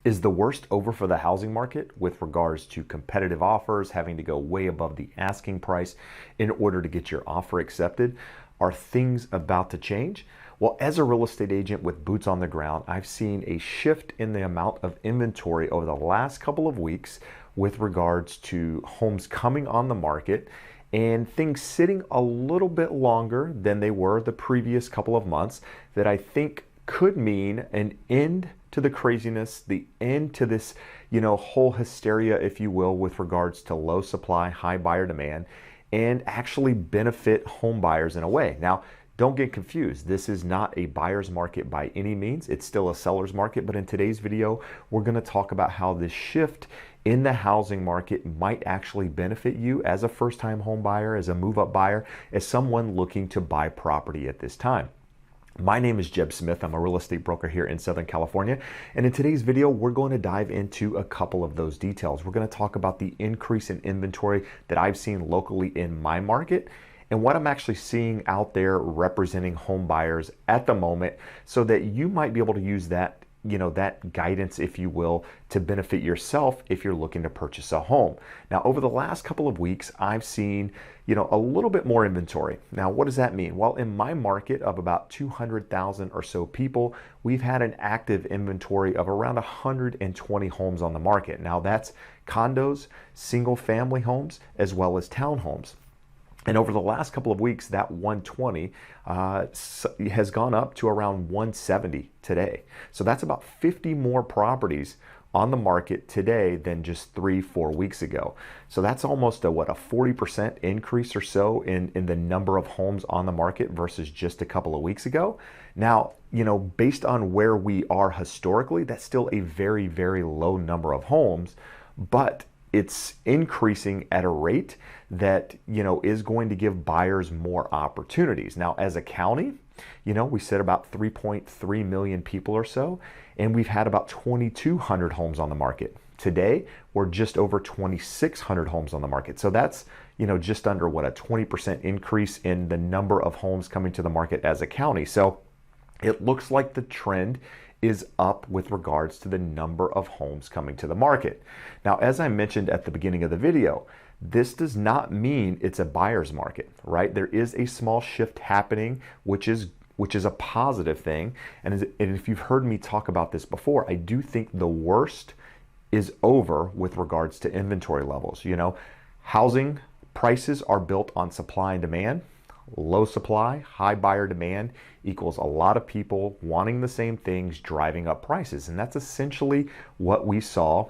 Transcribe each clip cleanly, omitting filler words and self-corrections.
Is the worst over for the housing market with regards to competitive offers, having to go way above the asking price in order to get your offer accepted? Are things about to change? Well, as a real estate agent with boots on the ground, I've seen a shift in the amount of inventory over the last couple of weeks with regards to homes coming on the market and things sitting a little bit longer than they were the previous couple of months that I think could mean an end to the craziness, the end to this, whole hysteria, if you will, with regards to low supply, high buyer demand, and actually benefit home buyers in a way. Now, don't get confused. This is not a buyer's market by any means. It's still a seller's market, but in today's video, we're going to talk about how this shift in the housing market might actually benefit you as a first-time home buyer, as a move-up buyer, as someone looking to buy property at this time. My name is Jeb Smith. I'm a real estate broker here in Southern California. And in today's video, we're going to dive into a couple of those details. We're going to talk about the increase in inventory that I've seen locally in my market and what I'm actually seeing out there representing home buyers at the moment so that you might be able to use that that guidance, if you will, to benefit yourself if you're looking to purchase a home. Now, over the last couple of weeks, I've seen, a little bit more inventory. Now, what does that mean? Well, in my market of about 200,000 or so people, we've had an active inventory of around 120 homes on the market. Now, that's condos, single family homes, as well as townhomes. And over the last couple of weeks, that 120 has gone up to around 170 today. So that's about 50 more properties on the market today than just 3-4 weeks ago. So that's almost a 40% increase or so in the number of homes on the market versus just a couple of weeks ago. Now, based on where we are historically, that's still a very, very low number of homes, but it's increasing at a rate that, is going to give buyers more opportunities. Now, as a county, we said about 3.3 million people or so, and we've had about 2,200 homes on the market. Today, we're just over 2,600 homes on the market. So that's, just under a 20% increase in the number of homes coming to the market as a county. So it looks like the trend is up with regards to the number of homes coming to the market. Now, as I mentioned at the beginning of the video, this does not mean it's a buyer's market, right? There is a small shift happening, which is a positive thing. And if you've heard me talk about this before, I do think the worst is over with regards to inventory levels. Housing prices are built on supply and demand. Low supply, high buyer demand equals a lot of people wanting the same things, driving up prices. And that's essentially what we saw,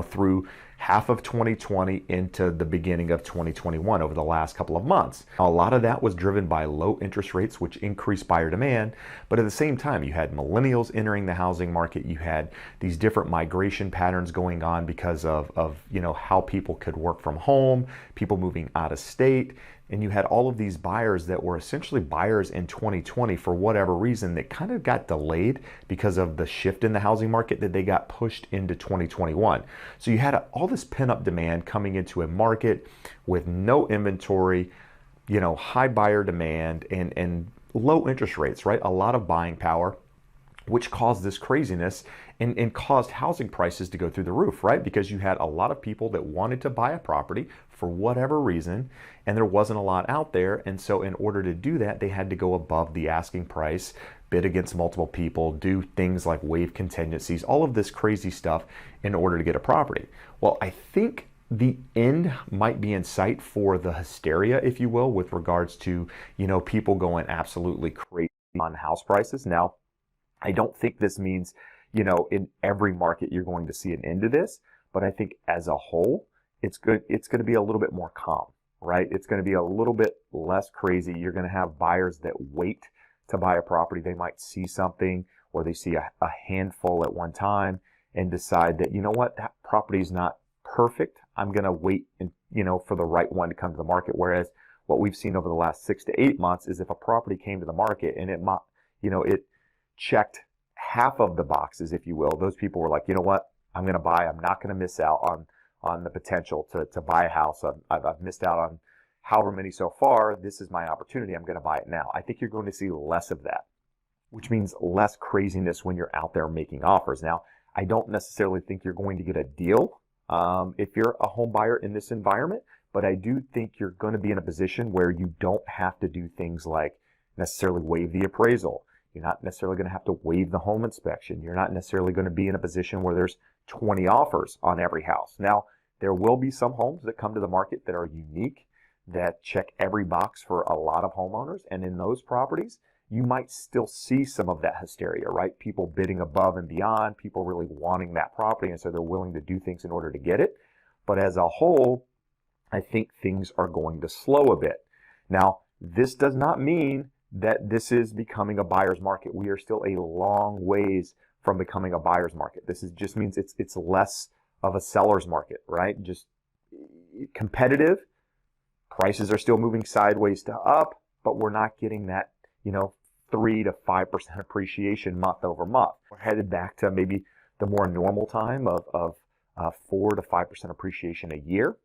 through half of 2020 into the beginning of 2021 over the last couple of months. A lot of that was driven by low interest rates, which increased buyer demand. But at the same time, you had millennials entering the housing market. You had these different migration patterns going on because of how people could work from home, people moving out of state. And you had all of these buyers that were essentially buyers in 2020 for whatever reason that kind of got delayed because of the shift in the housing market that they got pushed into 2021. So you had all this pent-up demand coming into a market with no inventory, high buyer demand and low interest rates, right? A lot of buying power, which caused this craziness and caused housing prices to go through the roof, right? Because you had a lot of people that wanted to buy a property for whatever reason, and there wasn't a lot out there. And so in order to do that, they had to go above the asking price, bid against multiple people, do things like waive contingencies, all of this crazy stuff in order to get a property. Well, I think the end might be in sight for the hysteria, if you will, with regards to, people going absolutely crazy on house prices. Now, I don't think this means, in every market you're going to see an end to this, but I think as a whole, it's good. It's going to be a little bit more calm, right? It's going to be a little bit less crazy. You're going to have buyers that wait to buy a property. They might see something or they see a handful at one time and decide that, that property is not perfect. I'm going to wait and, for the right one to come to the market. Whereas what we've seen over the last 6 to 8 months is if a property came to the market and it checked half of the boxes, if you will, those people were like, I'm going to buy. I'm not going to miss out on the potential to buy a house. I've missed out on however many so far. This is my opportunity. I'm going to buy it now. I think you're going to see less of that, which means less craziness when you're out there making offers. Now, I don't necessarily think you're going to get a deal if you're a home buyer in this environment, but I do think you're going to be in a position where you don't have to do things like necessarily waive the appraisal. You're not necessarily going to have to waive the home inspection. You're not necessarily going to be in a position where there's 20 offers on every house. Now, there will be some homes that come to the market that are unique, that check every box for a lot of homeowners. And in those properties, you might still see some of that hysteria, right? People bidding above and beyond, people really wanting that property, and so they're willing to do things in order to get it. But as a whole, I think things are going to slow a bit. Now, this does not mean that this is becoming a buyer's market. We are still a long ways from becoming a buyer's market. This just means it's less of a seller's market, right? Just competitive. Prices are still moving sideways to up, but we're not getting that, 3 to 5% appreciation month over month. We're headed back to maybe the more normal time of 4 to 5% appreciation a year,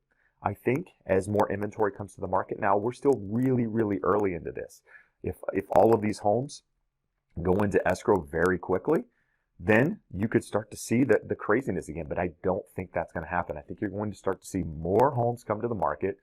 I think, as more inventory comes to the market. Now, we're still really, really early into this. If all of these homes go into escrow very quickly, then you could start to see the craziness again. But I don't think that's going to happen. I think you're going to start to see more homes come to the market.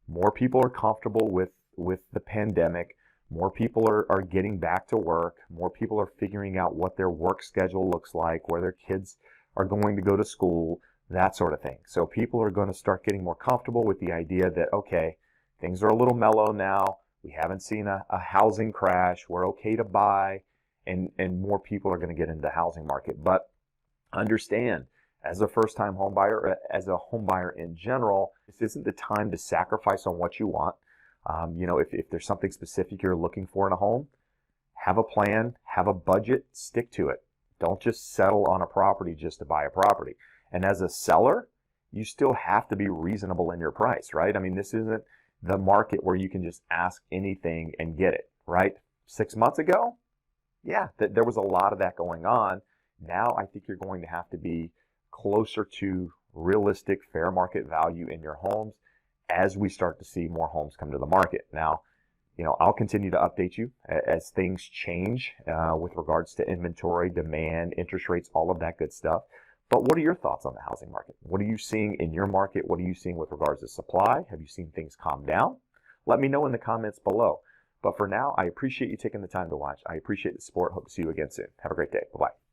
More people are comfortable with the pandemic. More people are getting back to work. More people are figuring out what their work schedule looks like, where their kids are going to go to school, that sort of thing. So people are going to start getting more comfortable with the idea that, okay, things are a little mellow now. We haven't seen a housing crash. We're okay to buy, and more people are going to get into the housing market. But understand, as a first-time home buyer, as a home buyer in general, this isn't the time to sacrifice on what you want. If there's something specific you're looking for in a home, have a plan, have a budget, stick to it. Don't just settle on a property just to buy a property. And as a seller, you still have to be reasonable in your price, right? I mean, this isn't the market where you can just ask anything and get it, right? 6 months ago, yeah, there was a lot of that going on. Now I think you're going to have to be closer to realistic fair market value in your homes as we start to see more homes come to the market. Now, I'll continue to update you as things change with regards to inventory, demand, interest rates, all of that good stuff. But what are your thoughts on the housing market? What are you seeing in your market? What are you seeing with regards to supply? Have you seen things calm down? Let me know in the comments below. But for now, I appreciate you taking the time to watch. I appreciate the support. Hope to see you again soon. Have a great day. Bye-bye.